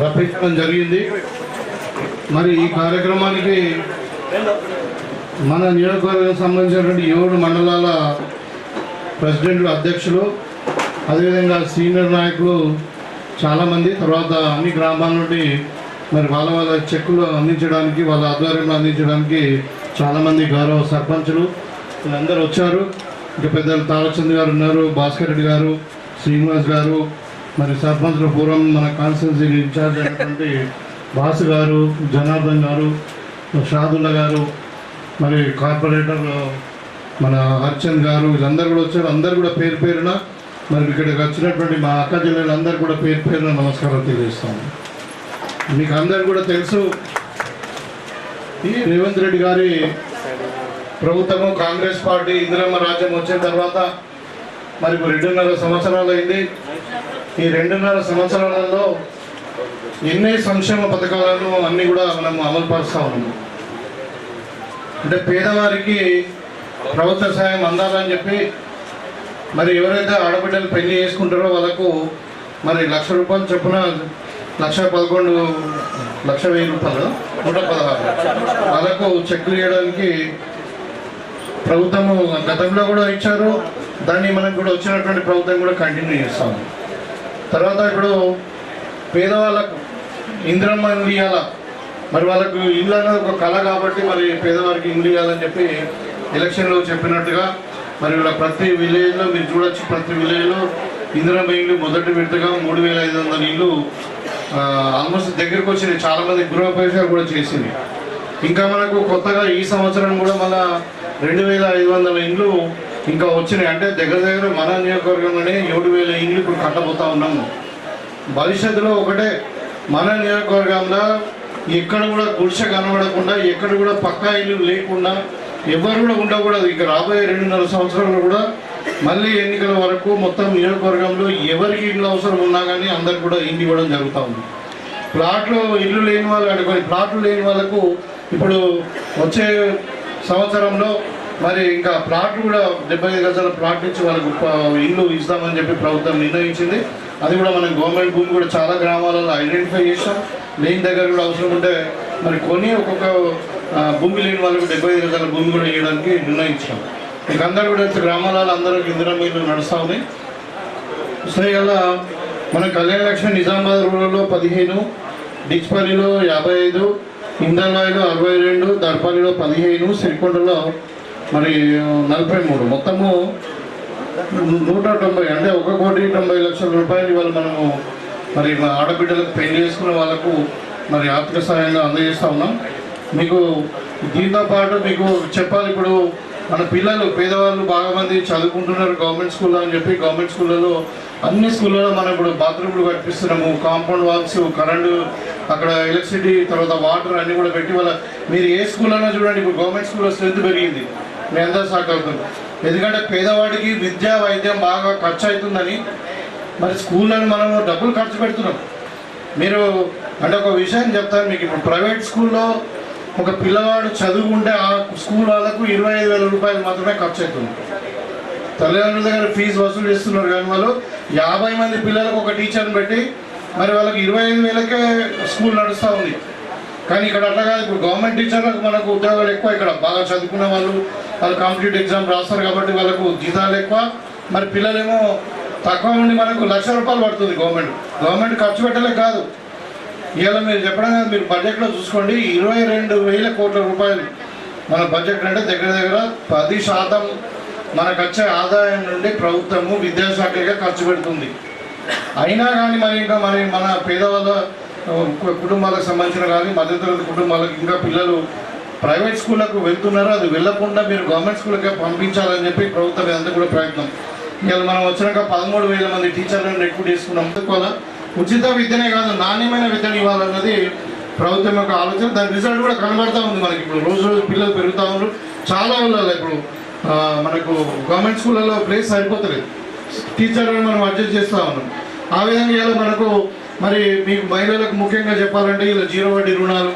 రప్పించడం జరిగింది. మరి ఈ కార్యక్రమానికి మన నియోజకవర్గానికి సంబంధించినటువంటి 7 మండలాల ప్రెసిడెంట్లు, అధ్యక్షులు, అదేవిధంగా సీనియర్ నాయకులు చాలామంది, తర్వాత అన్ని గ్రామాల నుండి మరి వాళ్ళ చెక్కులు అందించడానికి, వాళ్ళ ఆధ్వర్యంలో అందించడానికి చాలామంది గౌరవ సర్పంచులు వీళ్ళందరూ వచ్చారు. ఇంకా పెద్దలు తారచంద్ గారు ఉన్నారు, భాస్కర్ రెడ్డి గారు, శ్రీనివాస్ గారు, మరి సర్పంచ్ల పూర్వం మన కాన్స్టిట్యున్సీ ఇన్ఛార్జ్ అయినటువంటి బాసు గారు, జనార్దన్ గారు, షాదుల్లా గారు, మరి కార్పొరేటర్ మన హర్చంద్ గారు, వీళ్ళందరూ కూడా వచ్చారు. అందరూ కూడా పేరు పేరున మరి ఇక్కడికి వచ్చినటువంటి మా అక్క జిల్లాలందరూ కూడా పేరు పేరున నమస్కారం తెలియజేస్తాము. మీకు అందరు కూడా తెలుసు, ఈ రేవంత్ రెడ్డి గారి ప్రభుత్వము, కాంగ్రెస్ పార్టీ ఇందిరమ్మ రాజ్యం వచ్చిన తర్వాత మరి 2.5 సంవత్సరాలు అయింది. ఈ 2.5 సంవత్సరాలలో ఎన్ని సంక్షేమ పథకాలను అన్నీ కూడా మనం అమలు పరుస్తూ ఉన్నాము. అంటే పేదవారికి ప్రభుత్వ సాయం అందాలని చెప్పి మరి ఎవరైతే ఆడబిడ్డలు పెళ్లి చేసుకుంటారో వాళ్ళకు మరి ₹1,00,000 చొప్పున ₹1,11,000 116 వాళ్ళకు చెక్కులు ఇవ్వడానికి ప్రభుత్వము గతంలో కూడా ఇచ్చారు. దాన్ని మనకు కూడా వచ్చినటువంటి ప్రభుత్వం కూడా కంటిన్యూ చేస్తాము. తర్వాత ఇప్పుడు పేదవాళ్ళకు ఇందిరమ్మ ఇల్లు ఇవ్వాలా, మరి వాళ్ళకు ఇల్లు అనేది ఒక కళ కాబట్టి మరి పేదవారికి ఇల్లు ఇవ్వాలని చెప్పి ఎలక్షన్లో చెప్పినట్టుగా మరి ఇలా ప్రతి విలేజ్లో మీరు చూడొచ్చు, ప్రతి విలేజ్లో ఇందిరమ్మ ఇల్లు మొదటి విడతగా 3,500 ఇల్లు ఆల్మోస్ట్ దగ్గరకు వచ్చినాయి. చాలామంది గృహప్రవేశాలు కూడా చేసింది. ఇంకా మనకు కొత్తగా ఈ సంవత్సరం కూడా మళ్ళా 2,500 ఇండ్లు ఇంకా వచ్చినాయి. అంటే దగ్గర దగ్గర మన నియోజకవర్గంలోనే 7,000 ఇండ్లు ఇప్పుడు కట్టబోతా ఉన్నాము. భవిష్యత్తులో ఒకటే, మన నియోజకవర్గంలో ఎక్కడ కూడా గుడిసె కనబడకుండా, ఎక్కడ కూడా పక్కా ఇల్లు లేకుండా ఎవరు కూడా ఉండకూడదు. ఇక రాబోయే 2.5 సంవత్సరాలు కూడా మళ్ళీ ఎన్నికల వరకు మొత్తం నియోజకవర్గంలో ఎవరికి ఇల్లు అవసరం ఉన్నా కానీ అందరికి కూడా ఇంటి ఇవ్వడం జరుగుతూ ఉంది. ప్లాట్లు ఇల్లు లేని వాళ్ళు అనుకోని ప్లాట్లు లేని వాళ్ళకు ఇప్పుడు వచ్చే సంవత్సరంలో మరి ఇంకా ప్లాట్లు కూడా 75 గజాల ప్లాట్ ఇచ్చి వాళ్ళకు ఇల్లు ఇస్తామని చెప్పి ప్రభుత్వం నిర్ణయించింది. అది కూడా మనం గవర్నమెంట్ భూమి కూడా చాలా గ్రామాలలో ఐడెంటిఫై చేసాం. లేని దగ్గర కూడా అవసరం ఉంటే మరి కొని ఒక్కొక్క భూమి లేని వాళ్ళకు 75 గజాల భూమి కూడా ఇవ్వడానికి నిర్ణయించాం. మీకు అందరూ కూడా గ్రామాలలో అందరికీ ఇందిరమ్మ ఇల్లు నడుస్తూ ఉంది. సో ఇలా మన కళ్యాణ లక్ష్మి నిజామాబాద్ రూరల్లో 15, డిచ్పల్లిలో 55, ఇందల్వాయిలో 62, దర్పల్లిలో 15, సిరికొండలో మరి 43, మొత్తము 190, అంటే ₹1,90,00,000 ఇవాళ మనము మరి ఆడబిడ్డలకు పెళ్లి చేసుకున్న వాళ్ళకు మరి ఆర్థిక సహాయంగా అందజేస్తూ ఉన్నాం. మీకు దీంతో పాటు మీకు చెప్పాలి, ఇప్పుడు మన పిల్లలు పేదవాళ్ళు బాగా మంది చదువుకుంటున్నారు గవర్నమెంట్ స్కూల్లో అని చెప్పి, గవర్నమెంట్ స్కూళ్ళలో అన్ని స్కూళ్ళలో మనం ఇప్పుడు బాత్రూమ్లు కట్టిస్తున్నాము, కాంపౌండ్ వాల్స్, కరెంటు, అక్కడ ఎలక్ట్రిసిటీ, తర్వాత వాటర్ అన్నీ కూడా పెట్టి వాళ్ళ మీరు ఏ స్కూల్ అయినా చూడండి, ఇప్పుడు గవర్నమెంట్ స్కూల్లో స్ట్రెంత్ పెరిగింది. మీ అందరూ సాకవుతుంది. ఎందుకంటే పేదవాడికి విద్య వైద్యం బాగా ఖర్చు అవుతుందని మరి స్కూళ్ళని మనము డబ్బులు ఖర్చు పెడుతున్నాం. మీరు అంటే ఒక విషయం చెప్తాను మీకు, ఇప్పుడు ప్రైవేట్ స్కూల్లో ఒక పిల్లవాడు చదువుకుంటే ఆ స్కూల్ వాళ్ళకు ₹25,000 మాత్రమే ఖర్చు అవుతుంది. తల్లిదండ్రుల దగ్గర ఫీజు వసూలు చేస్తున్నారు, కానీ వాళ్ళు 50 మంది పిల్లలకు ఒక టీచర్ని పెట్టి మరి వాళ్ళకి 25,000కే స్కూల్ నడుస్తూ ఉంది. కానీ ఇక్కడ అట్లా కాదు. ఇప్పుడు గవర్నమెంట్ టీచర్లకు మనకు ఉద్యోగాలు ఎక్కువ, ఇక్కడ బాగా చదువుకున్న వాళ్ళు కాంపిటేటివ్ ఎగ్జామ్ రాస్తారు కాబట్టి వాళ్ళకు జీతాలు ఎక్కువ, మరి పిల్లలేమో తక్కువ ఉండి మనకు ₹1,00,000 పడుతుంది. గవర్నమెంట్ ఖర్చు పెట్టలే కాదు. ఇవాళ మీరు చెప్పడం కాదు, మీరు బడ్జెట్లో చూసుకోండి, ₹22,000 కోట్ల మన బడ్జెట్ అంటే దగ్గర దగ్గర 10% మనకు వచ్చే ఆదాయం నుండి ప్రభుత్వము విద్యాశాఖగా ఖర్చు పెడుతుంది. అయినా కానీ మరి ఇంకా మన పేదవాళ్ళ కుటుంబాలకు సంబంధించిన కానీ మధ్యతరగతి కుటుంబాలకు ఇంకా పిల్లలు ప్రైవేట్ స్కూళ్ళకు వెళ్తున్నారు. అది వెళ్లకుండా మీరు గవర్నమెంట్ స్కూళ్ళకే పంపించాలని చెప్పి ప్రభుత్వం అంతా కూడా ప్రయత్నం. ఇవాళ మనం వచ్చినాక 13,000 మంది టీచర్లను రిక్రూట్ చేసుకున్నాం. అందువల్ల ఉచిత విద్యనే కాదు, నాణ్యమైన విద్యను ఇవ్వాలన్నది ప్రభుత్వం యొక్క ఆలోచన. దాని రిజల్ట్ కూడా కనబడతా ఉంది మనకి. ఇప్పుడు రోజు పిల్లలు పెరుగుతూ ఉన్నారు. చాలా ఊళ్ళలో ఇప్పుడు మనకు గవర్నమెంట్ స్కూళ్ళలో ప్లేస్ సరిపోతలేదు, టీచర్లను మనం అడ్జస్ట్ చేస్తూ ఉన్నాం. ఆ విధంగా ఇలా మనకు మరి మీకు మహిళలకు ముఖ్యంగా చెప్పాలంటే ఇలా 0 వడ్డీ రుణాలు